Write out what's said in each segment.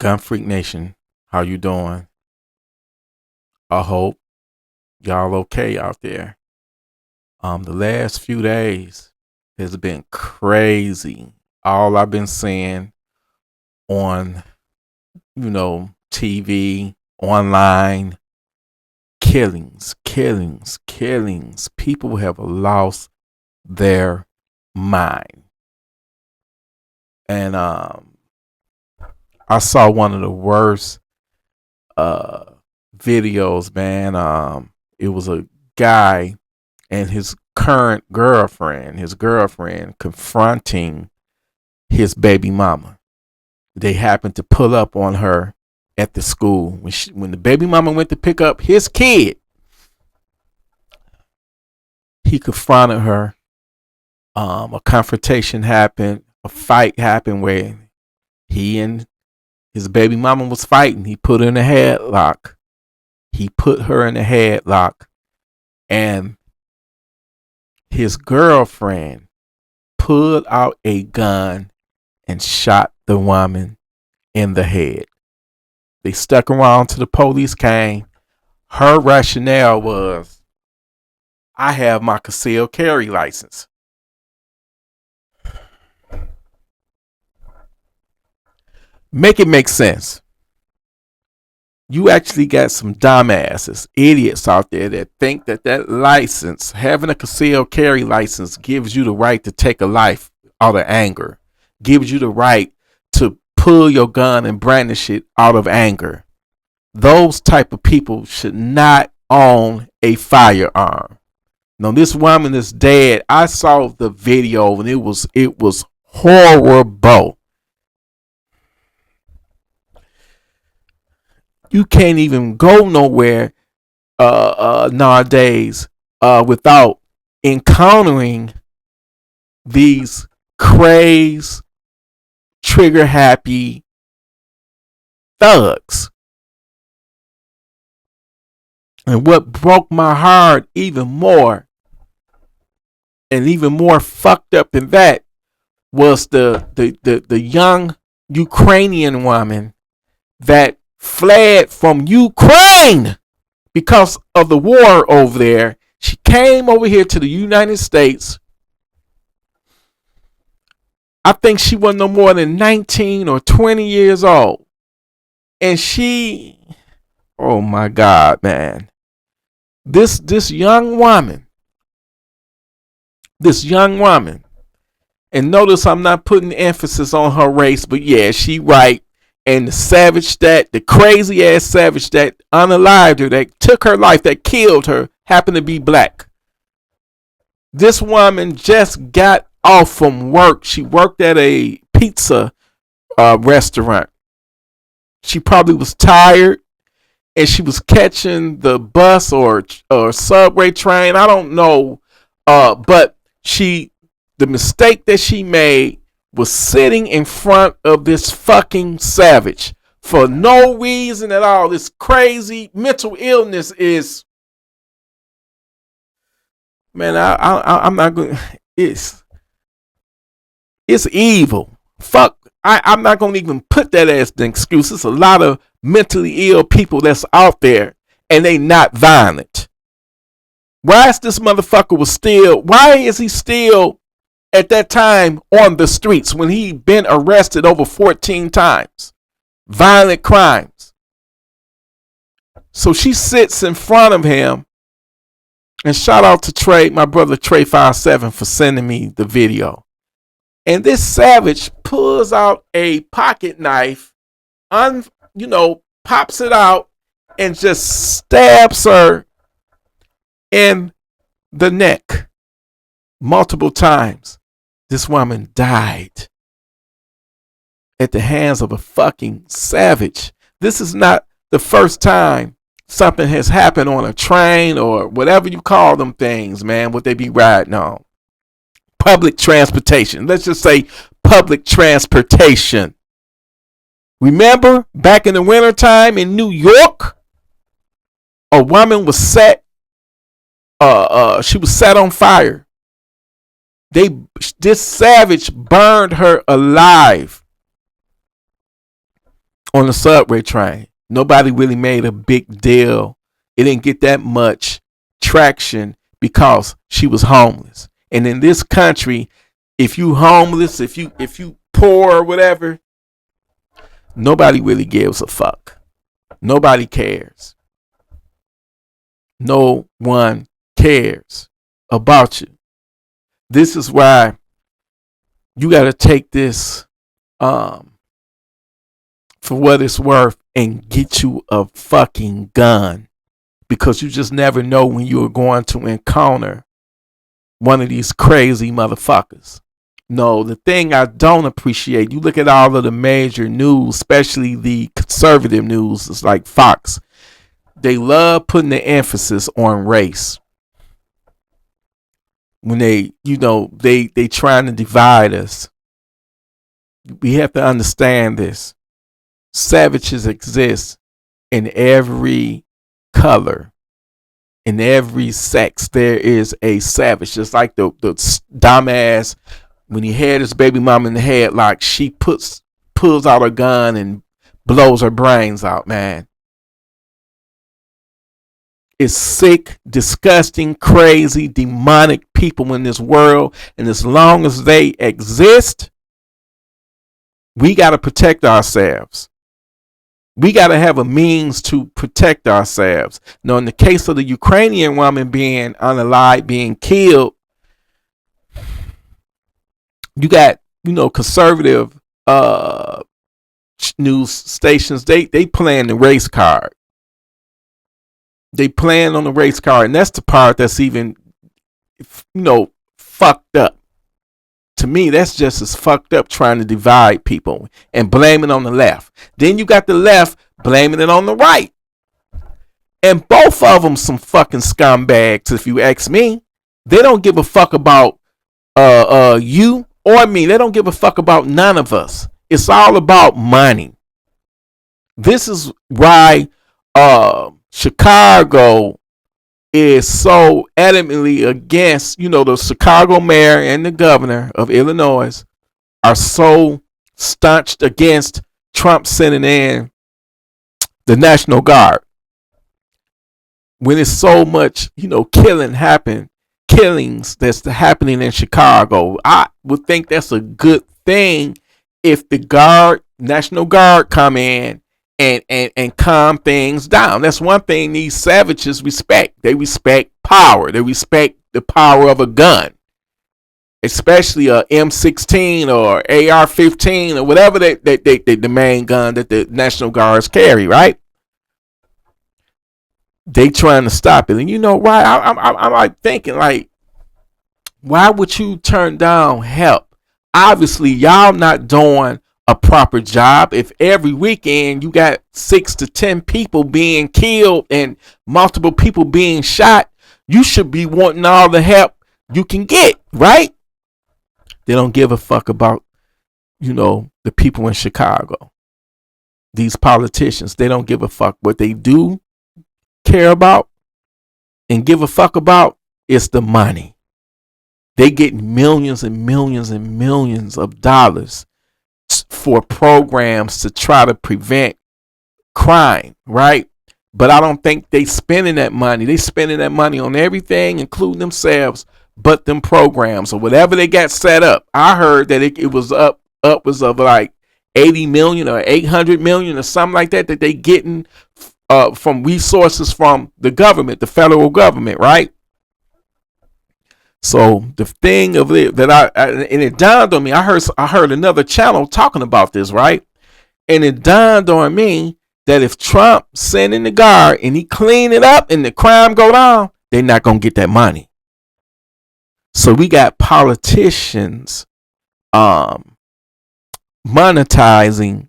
Gun Freak Nation, how you doing? I hope y'all okay out there. The last few days has been crazy. All I've been seeing on, TV, online, killings, killings, killings. People have lost their mind. And I saw one of the worst videos, man. It was a guy and his current girlfriend, confronting his baby mama. They happened to pull up on her at the school when the baby mama went to pick up his kid. He confronted her. A confrontation happened. A fight happened where he and his baby mama was fighting. He put her in a headlock. And his girlfriend pulled out a gun and shot the woman in the head. They stuck around till the police came. Her rationale was, I have my concealed carry license. Make it make sense. You actually got some dumbasses, idiots out there that think that license, having a concealed carry license, gives you the right to take a life out of anger, gives you the right to pull your gun and brandish it out of anger. Those type of people should not own a firearm. Now, this woman is dead. I saw the video and it was horrible. You can't even go nowhere nowadays without encountering these crazed, trigger happy thugs. And what broke my heart even more, and even more fucked up than that, was the young Ukrainian woman that fled from Ukraine because of the war over there. She came over here to the United States. I think she was no more than 19 or 20 years old. And she, oh my God, man. This young woman, and notice I'm not putting emphasis on her race, but yeah, she right. And the crazy ass savage that unalived her, that took her life, that killed her, happened to be black. This woman just got off from work. She worked at a pizza restaurant. She probably was tired, and she was catching the bus or subway train. I don't know, but the mistake that she made was sitting in front of this fucking savage for no reason at all. This crazy mental illness is, man, I'm not going. It's evil. Fuck. I'm not going to even put that as an excuse. There's a lot of mentally ill people that's out there, and they not violent. Why is this motherfucker why is he still at that time on the streets when he been arrested over 14 times? Violent crimes. So she sits in front of him, and shout out to Trey, my brother Trey57, for sending me the video. And this savage pulls out a pocket knife, pops it out, and just stabs her in the neck multiple times. This woman died at the hands of a fucking savage. This is not the first time something has happened on a train or whatever you call them things, man, what they be riding on. Public transportation. Let's just say public transportation. Remember back in the wintertime in New York, a woman was set on fire. This savage burned her alive. on the subway train. Nobody really made a big deal. It didn't get that much traction because she was homeless. And in this country, if you homeless, if you poor or whatever, nobody really gives a fuck. Nobody cares. No one cares about you. This is why you got to take this for what it's worth and get you a fucking gun, because you just never know when you are going to encounter one of these crazy motherfuckers. No, the thing I don't appreciate, you look at all of the major news, especially the conservative news, it's like Fox. They love putting the emphasis on race. When they trying to divide us. We have to understand this. Savages exist in every color, in every sex. There is a savage. Just like the dumbass, when he had his baby mama in the headlock, she pulls out her gun and blows her brains out, man. It's sick, disgusting, crazy, demonic people in this world. And as long as they exist, we got to protect ourselves. We got to have a means to protect ourselves. Now, in the case of the Ukrainian woman being unalived, being killed, you got, conservative news stations, they playing the race card. They playing on the race card, and that's the part that's even, fucked up. To me, that's just as fucked up, trying to divide people and blame it on the left. Then you got the left blaming it on the right. And both of them some fucking scumbags, if you ask me. They don't give a fuck about you or me. They don't give a fuck about none of us. It's all about money. This is why Chicago is so adamantly against, the Chicago mayor and the governor of Illinois are so staunched against Trump sending in the National Guard. When it's so much, killings that's happening in Chicago, I would think that's a good thing if the National Guard come in and calm things down. That's one thing these savages respect. They respect power. They respect the power of a gun, especially a M16 or AR-15 or whatever the main gun that the National Guards carry, right? They trying to stop it. And you know why? I'm like thinking, like, why would you turn down help? Obviously, y'all not doing a proper job. If every weekend you got 6 to 10 people being killed and multiple people being shot, you should be wanting all the help you can get, right? They don't give a fuck about, the people in Chicago. These politicians, they don't give a fuck. What they do care about and give a fuck about is the money. They get millions and millions and millions of dollars for programs to try to prevent crime, right? But I don't think they spending that money. They spending that money on everything, including themselves, but them programs or whatever they got set up. I heard that it was upwards of like 80 million or 800 million or something like that they getting from resources from the government, the federal government, right? So the thing of it that and it dawned on me, I heard another channel talking about this, right? And it dawned on me that if Trump send in the guard and he clean it up and the crime go down, they're not gonna get that money. So we got politicians monetizing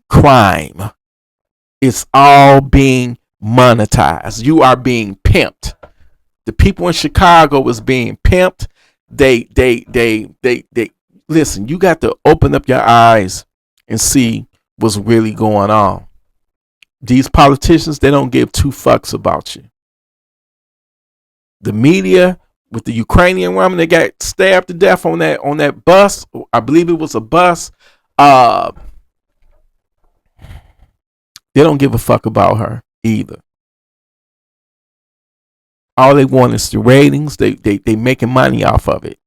crime. It's all being monetized. You are being pimped. The people in Chicago is being pimped. They listen, you got to open up your eyes and see what's really going on. These politicians, they don't give two fucks about you. The media with the Ukrainian woman that got stabbed to death on that bus, I believe it was a bus. They don't give a fuck about her either. All they want is the ratings. They making money off of it.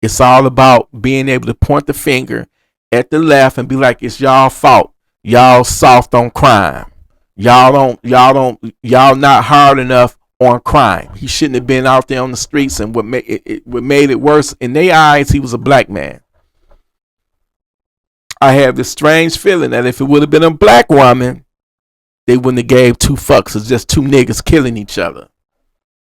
It's all about being able to point the finger at the left and be like, it's y'all fault. Y'all soft on crime. Y'all not hard enough on crime. He shouldn't have been out there on the streets. And what made it worse in their eyes, he was a black man. I have this strange feeling that if it would have been a black woman, they wouldn't have gave two fucks. It's just two niggas killing each other.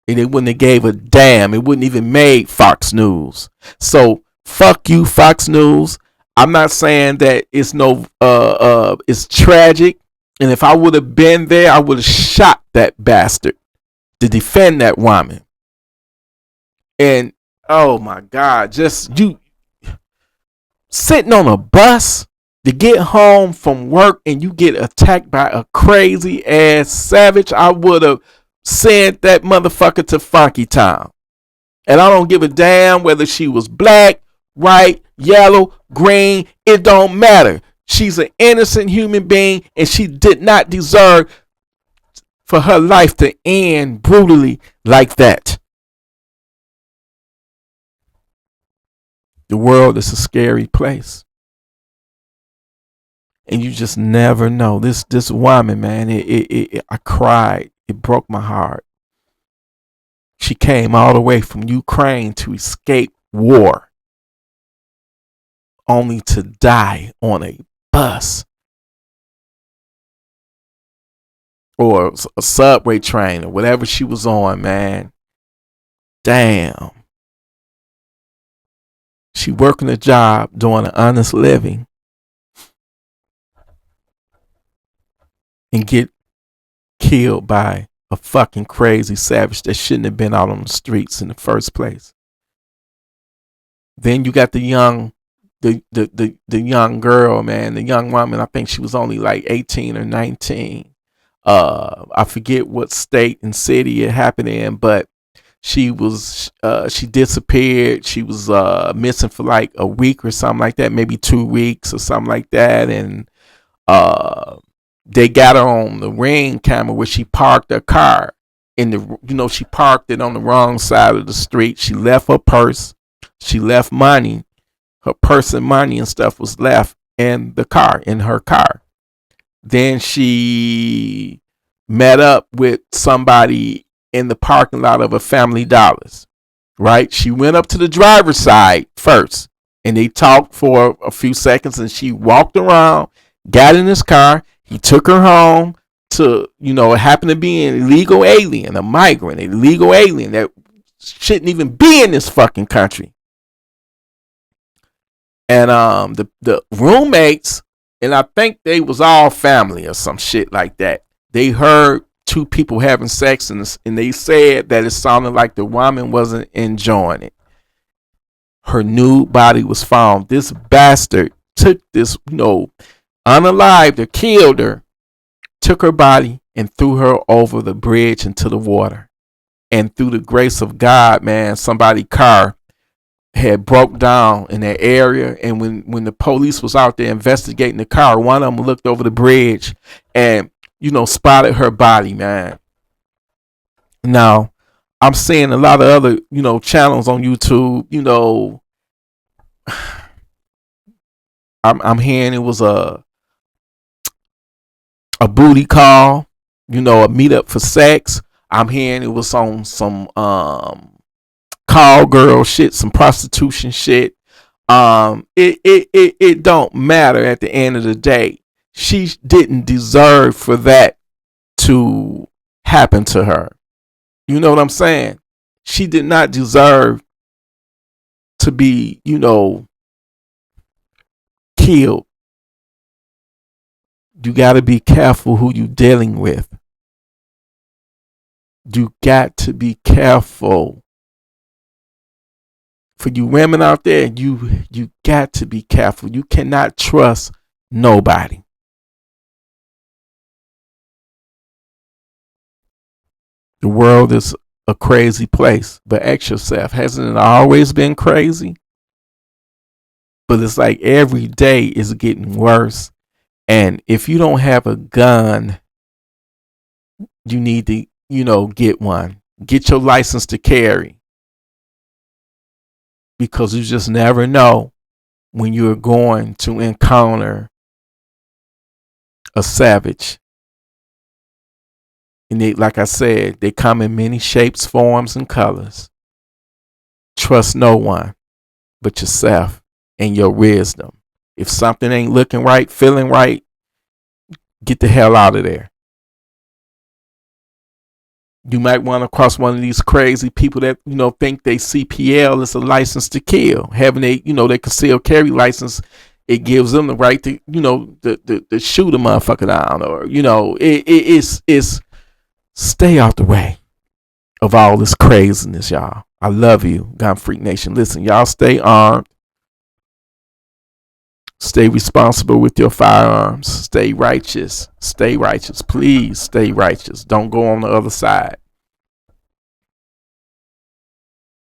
And they wouldn't have gave a damn. It wouldn't even made Fox News. So fuck you, Fox News. I'm not saying that it's it's tragic. And if I would have been there, I would have shot that bastard to defend that woman. And oh my God, just you sitting on a bus to get home from work and you get attacked by a crazy ass savage. I would have sent that motherfucker to Funky Town. And I don't give a damn whether she was black, white, yellow, green. It don't matter. She's an innocent human being and she did not deserve for her life to end brutally like that. The world is a scary place. And you just never know. This woman, man, I cried. It broke my heart. She came all the way from Ukraine to escape war, only to die on a bus or a subway train or whatever she was on, man. Damn. She working a job, doing an honest living, and get killed by a fucking crazy savage that shouldn't have been out on the streets in the first place. Then you got the young girl, man, the young woman. I think she was only like 18 or 19. I forget what state and city it happened in, but she disappeared. She was missing for like a week or something like that, maybe 2 weeks or something like that, and they got her on the Ring camera where she parked her car in the, she parked it on the wrong side of the street. She left her purse. She left money. Her purse and money and stuff was left in her car. Then she met up with somebody in the parking lot of a Family Dollars, right? She went up to the driver's side first and they talked for a few seconds and she walked around, got in his car. He took her home to, it happened to be an illegal alien, a migrant, an illegal alien that shouldn't even be in this fucking country. And the roommates, and I think they was all family or some shit like that. They heard two people having sex and they said that it sounded like the woman wasn't enjoying it. Her nude body was found. This bastard took this, unalived her, killed her, took her body and threw her over the bridge into the water. And through the grace of God, man, somebody's car had broke down in that area. And when the police was out there investigating the car, one of them looked over the bridge and, spotted her body, man. Now, I'm seeing a lot of other, channels on YouTube, I'm hearing it was a booty call, a meetup for sex. I'm hearing it was on some call girl shit, some prostitution shit. It don't matter at the end of the day. She didn't deserve for that to happen to her. You know what I'm saying? She did not deserve to be, killed. You got to be careful who you dealing with. You got to be careful. For you women out there, you got to be careful. You cannot trust nobody. The world is a crazy place, but ask yourself, hasn't it always been crazy? But it's like every day is getting worse And if you don't have a gun, you need to, get one. Get your license to carry, because you just never know when you're going to encounter a savage. And they, like I said, they come in many shapes, forms, and colors. Trust no one but yourself and your wisdom. If something ain't looking right, feeling right, get the hell out of there. You might run across one of these crazy people that, think they CPL is a license to kill. Having they concealed carry license, it gives them the right to, to shoot a motherfucker down, or, it's stay out the way of all this craziness, y'all. I love you, Gun Freak Nation. Listen, y'all stay armed. Stay responsible with your firearms. Stay righteous. Stay righteous. Please stay righteous. Don't go on the other side.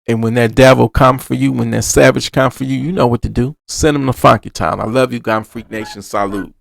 And when that devil come for you, when that savage come for you, you know what to do. Send him to Funky Town. I love you, Gun Freak Nation. Salute.